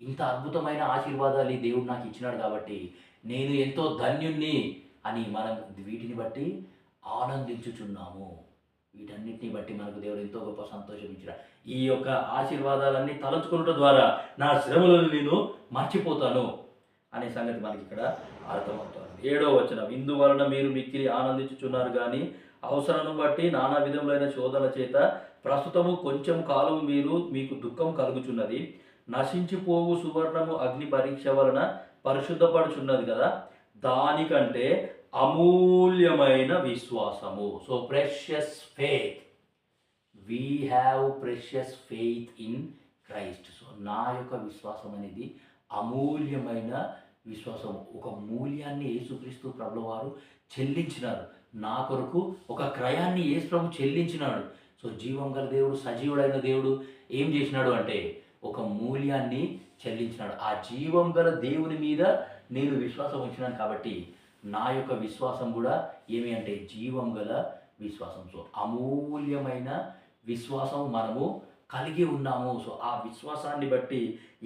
ఇంత అద్భుతమైన ఆశీర్వాదాలు ఈ దేవుడు నాకు ఇచ్చినాడు కాబట్టి నేను ఎంతో ధన్యుణ్ణి అని మనం వీటిని బట్టి ఆనందించుచున్నాము. వీటన్నిటిని బట్టి మనకు దేవుడు ఎంతో గొప్ప సంతోషం ఇచ్చినాడు. ఈ యొక్క ఆశీర్వాదాలన్నీ తలంచుకోవడం ద్వారా నా శ్రమలను నేను మర్చిపోతాను అనే సంగతి మనకి ఇక్కడ అర్థమవుతుంది. 7వ వచనం, ఇందువలన మీరు మిక్కిలి ఆనందించుచున్నారు కానీ అవసరం బట్టి నానా విధములైన శోధనల చేత ప్రస్తుతము కొంచెం కాలం మీకు దుఃఖం కలుగుచున్నది. నశించిపోవు సువర్ణము అగ్ని పరీక్ష వలన పరిశుద్ధపడుచున్నది కదా, దానికంటే అమూల్యమైన విశ్వాసము. So precious faith, we have precious faith in Christ. So నా యొక్క విశ్వాసం అనేది అమూల్యమైన విశ్వాసం. ఒక మూల్యాన్ని యేసుక్రీస్తు ప్రభుల వారు చెల్లించినారు. నా కొరకు ఒక క్రయాన్ని యేసు ప్రభు చెల్లించినాడు. సో జీవం గల దేవుడు, సజీవుడైన దేవుడు ఏం చేసినాడు అంటే ఒక మూల్యాన్ని చెల్లించినాడు. ఆ జీవం గల దేవుని మీద నేను విశ్వాసం ఉంచినాను కాబట్టి నా యొక్క విశ్వాసం కూడా ఏమి అంటే జీవం గల విశ్వాసం. సో అమూల్యమైన విశ్వాసం మనము కలిగి ఉన్నాము. సో ఆ విశ్వాసాన్ని బట్టి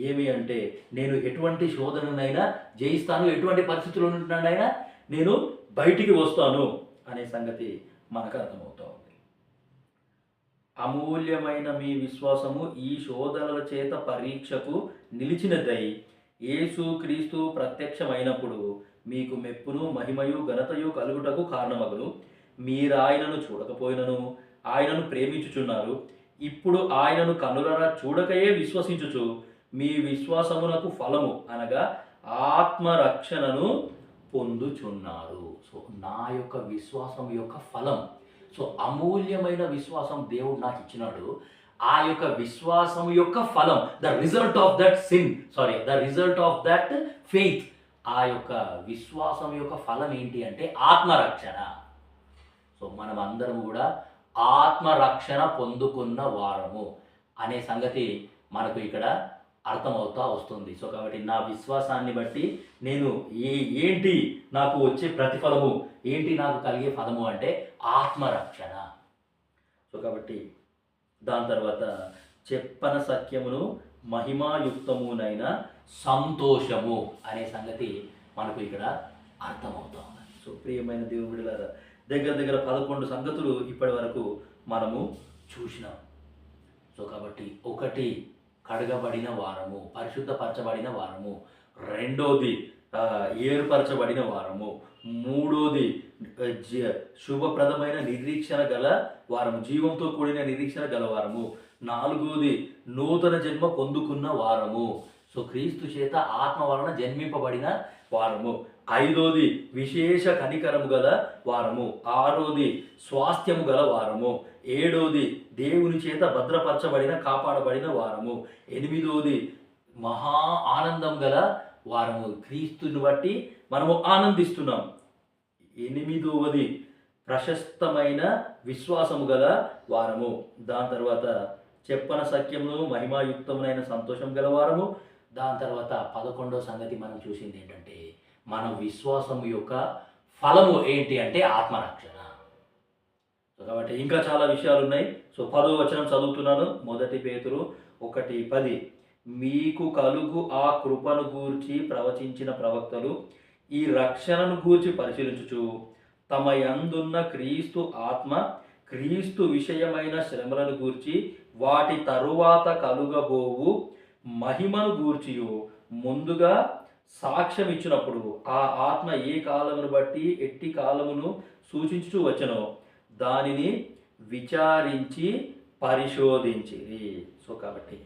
ఏమి అంటే నేను ఎటువంటి శోధననైనా జయిస్తాను, ఎటువంటి పరిస్థితుల్లోనైనా నేను బయటికి వస్తాను అనే సంగతి మనకు అర్థమవుతా ఉంది. అమూల్యమైన మీ విశ్వాసము ఈ శోధనల చేత పరీక్షకు నిలిచినదై యేసు క్రీస్తు ప్రత్యక్షమైనప్పుడు మీకు మెప్పును మహిమయు ఘనతయు కలుగుటకు కారణమగును. మీరాయనను చూడకపోయినను ఆయనను ప్రేమించుచున్నారు. ఇప్పుడు ఆయనను కనులరా చూడకయే విశ్వసించుచు మీ విశ్వాసమునకు ఫలము అనగా ఆత్మరక్షణను పొందుచున్నారు. సో నా యొక్క విశ్వాసం యొక్క ఫలం, సో అమూల్యమైన విశ్వాసం దేవుడు నాకు ఇచ్చినాడు. ఆ యొక్క విశ్వాసం యొక్క ఫలం, the result of that faith, ఆ యొక్క విశ్వాసం యొక్క ఫలం ఏంటి అంటే ఆత్మరక్షణ. సో మనం అందరం కూడా ఆత్మరక్షణ పొందుకున్న వారము అనే సంగతి మనకు ఇక్కడ అర్థమవుతా వస్తుంది. సో కాబట్టి నా విశ్వాసాన్ని బట్టి నేను ఏంటి నాకు వచ్చే ప్రతిఫలము, ఏంటి నాకు కలిగే ఫలము అంటే ఆత్మరక్షణ. సో కాబట్టి దాని తర్వాత చెప్పన సత్యమును మహిమాయుక్తమునైన సంతోషము అనే సంగతి మనకు ఇక్కడ అర్థమవుతా ఉన్నది. సో ప్రియమైన దేవుని బిడ్డలారా, దగ్గర దగ్గర 11 సంగతులు ఇప్పటి వరకు మనము చూసినాం. సో కాబట్టి ఒకటి కడగబడిన వారము, పరిశుద్ధపరచబడిన వారము. రెండోది ఏర్పరచబడిన వారము. మూడోది శుభప్రదమైన నిరీక్షణ గల వారము, జీవంతో కూడిన నిరీక్షణ గల వారము. నాలుగోది నూతన జన్మ పొందుకున్న వారము. సో క్రీస్తు చేత ఆత్మ వలన జన్మింపబడిన వారము. ఐదోది విశేష కనికరము గల వారము. ఆరోది స్వాస్థ్యము గల వారము. ఏడోది దేవుని చేత భద్రపరచబడిన కాపాడబడిన వారము. ఎనిమిదోది మహా ఆనందం గల వారము, క్రీస్తుని బట్టి మనము ఆనందిస్తున్నాం. ఎనిమిదవది ప్రశస్తమైన విశ్వాసము గల వారము. దాని తర్వాత చెప్పన సత్యమును మహిమాయుక్తమునైన సంతోషం గల వారము. దాని తర్వాత 11వ సంగతి మనం చూసింది ఏంటంటే మన విశ్వాసం యొక్క ఫలము ఏంటి అంటే ఆత్మరక్షణ. సో కాబట్టి ఇంకా చాలా విషయాలు ఉన్నాయి. సో 10వ వచనం చదువుతున్నాను. 1 పేతురు 1:10. మీకు కలుగు ఆ కృపను గూర్చి ప్రవచించిన ప్రవక్తలు ఈ రక్షణను గూర్చి పరిశీలించుచు తమ యందున్న క్రీస్తు ఆత్మ క్రీస్తు విషయమైన శ్రమలను గూర్చి వాటి తరువాత కలుగబోవు మహిమను గూర్చియు ముందుగా సాక్ష్యం ఇచ్చినప్పుడు ఆ ఆత్మ ఏ కాలమును బట్టి ఎట్టి కాలమును సూచించుచూ వచ్చనో దానిని విచారించి పరిశోధించిరి. సో కాబట్టి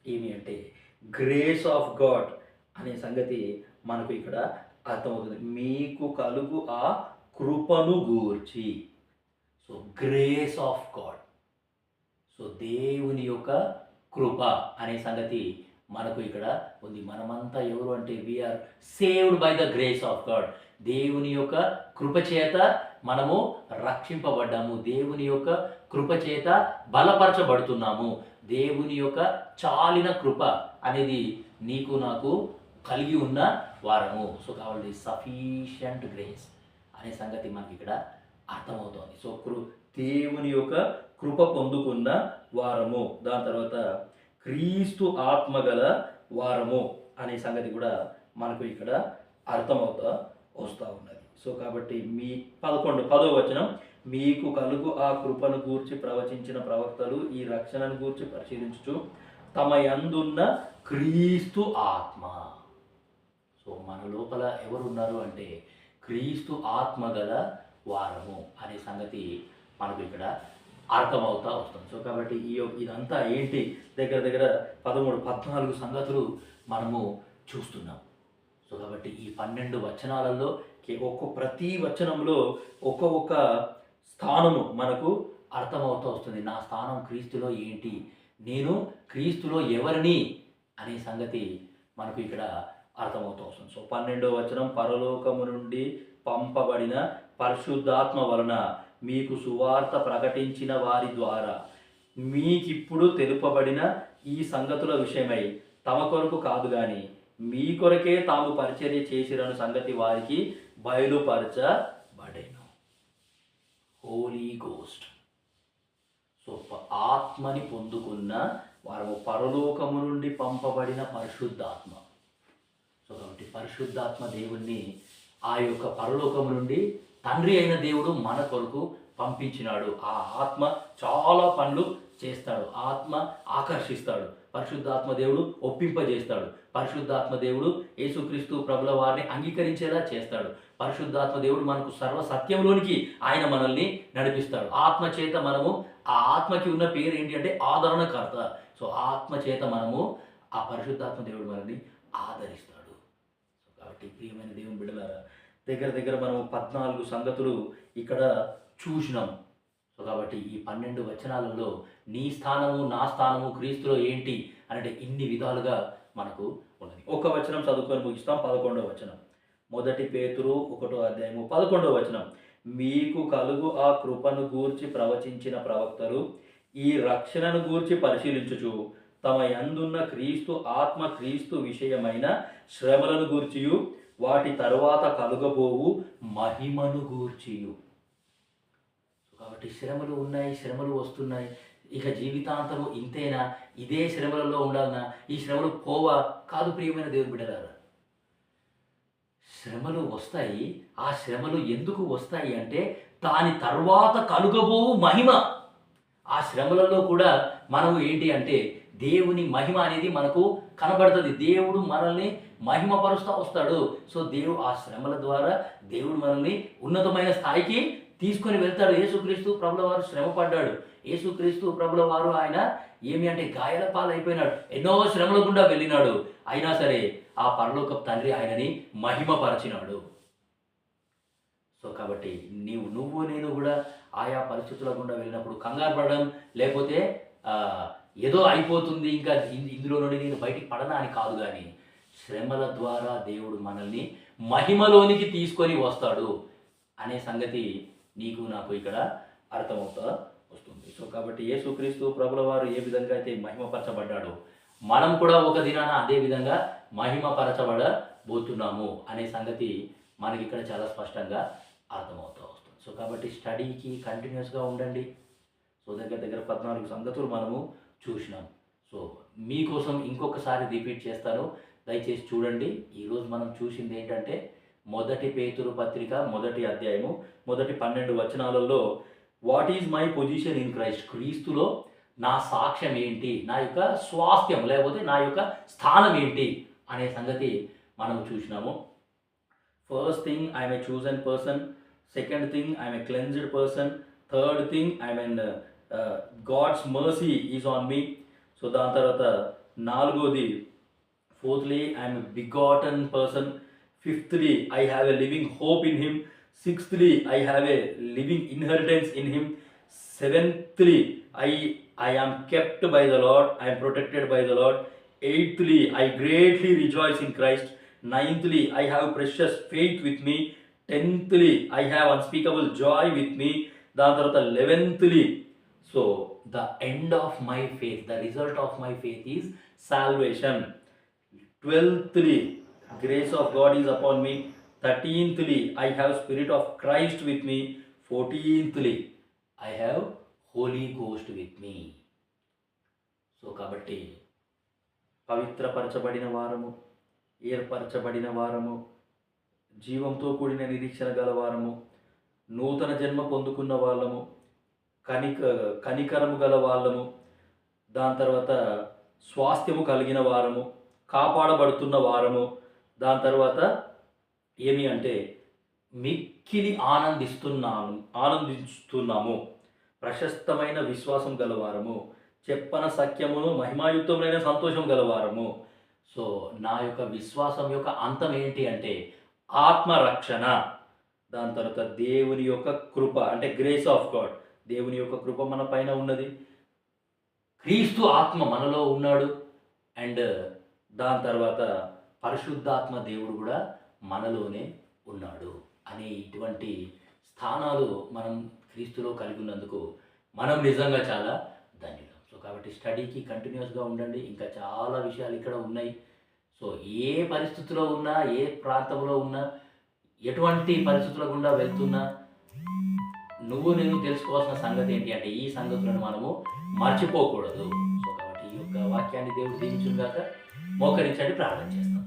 ఏమి అంటే గ్రేస్ ఆఫ్ గాడ్ అనే సంగతి మనకు ఇక్కడ అర్థమవుతుంది. మీకు కలుగు ఆ కృపను గూర్చి. So grace of God, so దేవుని యొక్క కృప అనే సంగతి మనకు ఇక్కడ ఉంది. మనమంతా ఎవరు అంటే we are saved by the grace of God. దేవుని యొక్క కృప చేత మనము రక్షింపబడ్డాము. దేవుని యొక్క కృప చేత బలపరచబడుతున్నాము. దేవుని యొక్క చాలిన కృప అనేది నీకు నాకు కలిగి ఉన్న వారము. సో కాబట్టి సఫిషియంట్ గ్రేస్ అనే సంగతి మనకి ఇక్కడ అర్థమవుతోంది. సో దేవుని యొక్క కృప పొందుకున్న వారము. దాని తర్వాత క్రీస్తు ఆత్మగల వారము అనే సంగతి కూడా మనకు ఇక్కడ అర్థమవుతా వస్తూ ఉన్నది. సో కాబట్టి మీ 10వ వచనం, మీకు కలుగు ఆ కృపను గూర్చి ప్రవచించిన ప్రవక్తలు ఈ రక్షణను గూర్చి పరిశీలించుచు తమ యందున్న క్రీస్తు ఆత్మ. సో మన లోపల ఎవరున్నారు అంటే క్రీస్తు ఆత్మ గల వారము అనే సంగతి మనకు ఇక్కడ అర్థమవుతా వస్తుంది. సో కాబట్టి ఇదంతా ఏంటి, దగ్గర దగ్గర 13-14 సంగతులు మనము చూస్తున్నాం. సో కాబట్టి ఈ 12 వచనాలలో ప్రతి వచనంలో ఒక్కొక్క స్థానము మనకు అర్థమవుతూ వస్తుంది. నా స్థానం క్రీస్తులో ఏంటి, నేను క్రీస్తులో ఎవరిని అనే సంగతి మనకు ఇక్కడ అర్థమవుతూ వస్తుంది. సో 12వ వచనం, పరలోకము నుండి పంపబడిన పరిశుద్ధాత్మ వలన మీకు సువార్త ప్రకటించిన వారి ద్వారా మీకిప్పుడు తెలుపబడిన ఈ సంగతుల విషయమై తమ కొరకు కాదు కానీ మీ కొరకే తాము పరిచర్య చేసిరను సంగతి వారికి బయలుపరచబడెను. హోలీ గోస్ట్. సో ఆత్మని పొందుకున్న వారు పరలోకము నుండి పంపబడిన పరిశుద్ధాత్మ. సో కాబట్టి పరిశుద్ధాత్మ దేవుణ్ణి ఆ యొక్క పరలోకము నుండి తండ్రి అయిన దేవుడు మన కొరకు పంపించినాడు. ఆ ఆత్మ చాలా పనులు చేస్తాడు. ఆత్మ ఆకర్షిస్తాడు. పరిశుద్ధాత్మ దేవుడు ఒప్పింపజేస్తాడు. పరిశుద్ధాత్మ దేవుడు యేసుక్రీస్తు ప్రభుల వారిని అంగీకరించేలా చేస్తాడు. పరిశుద్ధాత్మ దేవుడు మనకు సర్వ సత్యంలోనికి ఆయన మనల్ని నడిపిస్తాడు. ఆత్మ చేత మనము, ఆ ఆత్మకి ఉన్న పేరు ఏంటి అంటే ఆదరణకర్త. సో ఆత్మ చేత మనము ఆ పరిశుద్ధాత్మ దేవుడు మనల్ని ఆదరిస్తాడు. సో కాబట్టి ప్రియమైన దేవుని బిడ్డలారా, దగ్గర దగ్గర మనం 14 సంగతులు ఇక్కడ చూసినాం. సో కాబట్టి ఈ 12 వచనాలలో నీ స్థానము నా స్థానము క్రీస్తులో ఏంటి అంటే ఇన్ని విధాలుగా మనకు ఉన్నది. ఒక వచనం చదువుకొని ముగిస్తాం. 11వ వచనం, 1 పేతురు 1వ అధ్యాయము 11వ వచనం, మీకు కలుగు ఆ కృపను గూర్చి ప్రవచించిన ప్రవక్తలు ఈ రక్షణను గూర్చి పరిశీలించుచు తమ యందున్న క్రీస్తు ఆత్మ క్రీస్తు విషయమైన శ్రమలను గూర్చియు వాటి తరువాత కలుగబోవు మహిమను గూర్చియు. కాబట్టి శ్రమలు ఉన్నాయి, శ్రమలు వస్తున్నాయి. ఇక జీవితాంతము ఇంతేనా, ఇదే శ్రమలలో ఉండాలనా, ఈ శ్రమలు పోవా? కాదు ప్రియమైన దేవుని బిడ్డలారా, శ్రమలు వస్తాయి. ఆ శ్రమలు ఎందుకు వస్తాయి అంటే దాని తర్వాత కలుగబోవు మహిమ. ఆ శ్రమలలో కూడా మనము ఏంటి అంటే దేవుని మహిమ అనేది మనకు కనబడుతుంది. దేవుడు మనల్ని మహిమపరుస్తూ వస్తాడు. సో ఆ శ్రమల ద్వారా దేవుడు మనల్ని ఉన్నతమైన స్థాయికి తీసుకొని వెళ్తాడు. యేసుక్రీస్తు ప్రభుల వారు శ్రమ పడ్డాడు. యేసుక్రీస్తు ప్రభుల వారు ఆయన ఏమి అంటే గాయాల పాలైపోయినాడు, ఎన్నో శ్రమల గుండా వెళ్ళినాడు. అయినా సరే ఆ పరలోకపు తండ్రి ఆయనని మహిమపరచినాడు. సో కాబట్టి నువ్వు నేను కూడా ఆయా పరిస్థితుల గుండా వెళ్ళినప్పుడు కంగారు పడడం, లేకపోతే ఏదో అయిపోతుంది ఇంకా ఇందులో నుండి నేను బయటికి పడనా అని కాదు, కానీ శ్రమల ద్వారా దేవుడు మనల్ని మహిమలోనికి తీసుకొని వస్తాడు అనే సంగతి నీకు నాకు ఇక్కడ అర్థమవుతా వస్తుంది. సో కాబట్టి యేసుక్రీస్తు ప్రభుల వారు ఏ విధంగా అయితే మహిమపరచబడ్డాడో మనం కూడా ఒక దినాన అదే విధంగా మహిమపరచబడబోతున్నాము అనే సంగతి మనకి ఇక్కడ చాలా స్పష్టంగా అర్థమవుతూ వస్తుంది. సో కాబట్టి స్టడీకి కంటిన్యూస్గా ఉండండి. సో దగ్గర 14 సంగతులు మనము చూసినాం. సో మీకోసం ఇంకొకసారి రిపీట్ చేస్తాను, దయచేసి చూడండి. ఈరోజు మనం చూసింది ఏంటంటే మొదటి పేతురు పత్రిక 1వ అధ్యాయము మొదటి 12 వచనాలలో what is my position in Christ, క్రీస్తులో నా సాక్ష్యం ఏంటి, నా యొక్క స్వాస్థ్యం లేకపోతే నా యొక్క స్థానం ఏంటి అనే సంగతి మనం చూసినాము. First thing I'm a chosen person, second thing I'm a cleansed person, third thing I'm God's mercy is on me. So దాని తర్వాత నాలుగోది fourthly I'm a begotten person, fifthly I have a living hope in him, sixthly I have a living inheritance in him, seventhly I am kept by the Lord, I am protected by the Lord, eighthly I greatly rejoice in Christ, ninthly I have precious faith with me, tenthly I have unspeakable joy with me, దాని తర్వాత 11thly so the end of my faith, the result of my faith is salvation, 12thly grace of God is upon me, 13thly I have spirit of Christ with me, 14thly I have Holy Ghost with me. So కాబట్టి పవిత్రపరచబడిన వారము, ఏర్పరచబడిన వారము, జీవంతో కూడిన నిరీక్షణ గల వారము, నూతన జన్మ పొందుకున్న వాళ్ళము, కనికరము గల వాళ్ళము, దాని తర్వాత స్వాస్థ్యము కలిగిన వారము, కాపాడబడుతున్న వారము, దాని తర్వాత ఏమి అంటే మిక్కిలి ఆనందిస్తున్నాము, ప్రశస్తమైన విశ్వాసం గలవారము, చెప్పన సఖ్యమును మహిమాయుక్తమైన సంతోషం గలవారము. సో నా యొక్క విశ్వాసం యొక్క అంతం ఏంటి అంటే ఆత్మరక్షణ, దాని తర్వాత దేవుని యొక్క కృప అంటే గ్రేస్ ఆఫ్ గాడ్, దేవుని యొక్క కృప మన పైన ఉన్నది, క్రీస్తు ఆత్మ మనలో ఉన్నాడు, అండ్ దాని తర్వాత పరిశుద్ధాత్మ దేవుడు కూడా మనలోనే ఉన్నాడు అనే ఇటువంటి స్థానాలు మనం క్రీస్తులో కలిగి ఉన్నందుకు మనం నిజంగా చాలా ధన్యులం. సో కాబట్టి స్టడీకి కంటిన్యూస్గా ఉండండి, ఇంకా చాలా విషయాలు ఇక్కడ ఉన్నాయి. సో ఏ పరిస్థితిలో ఉన్నా, ఏ ప్రాంతంలో ఉన్నా, ఎటువంటి పరిస్థితుల గుండా వెళ్తున్నా నేను తెలుసుకోవాల్సిన సంగతి ఏంటి అంటే ఈ సంగతులను మనము మర్చిపోకూడదు. సో కాబట్టి ఈ యొక్క వాక్యాన్ని దేవుడు దీవించుగాక. మోకరించండి, ప్రార్థన చేస్తాం.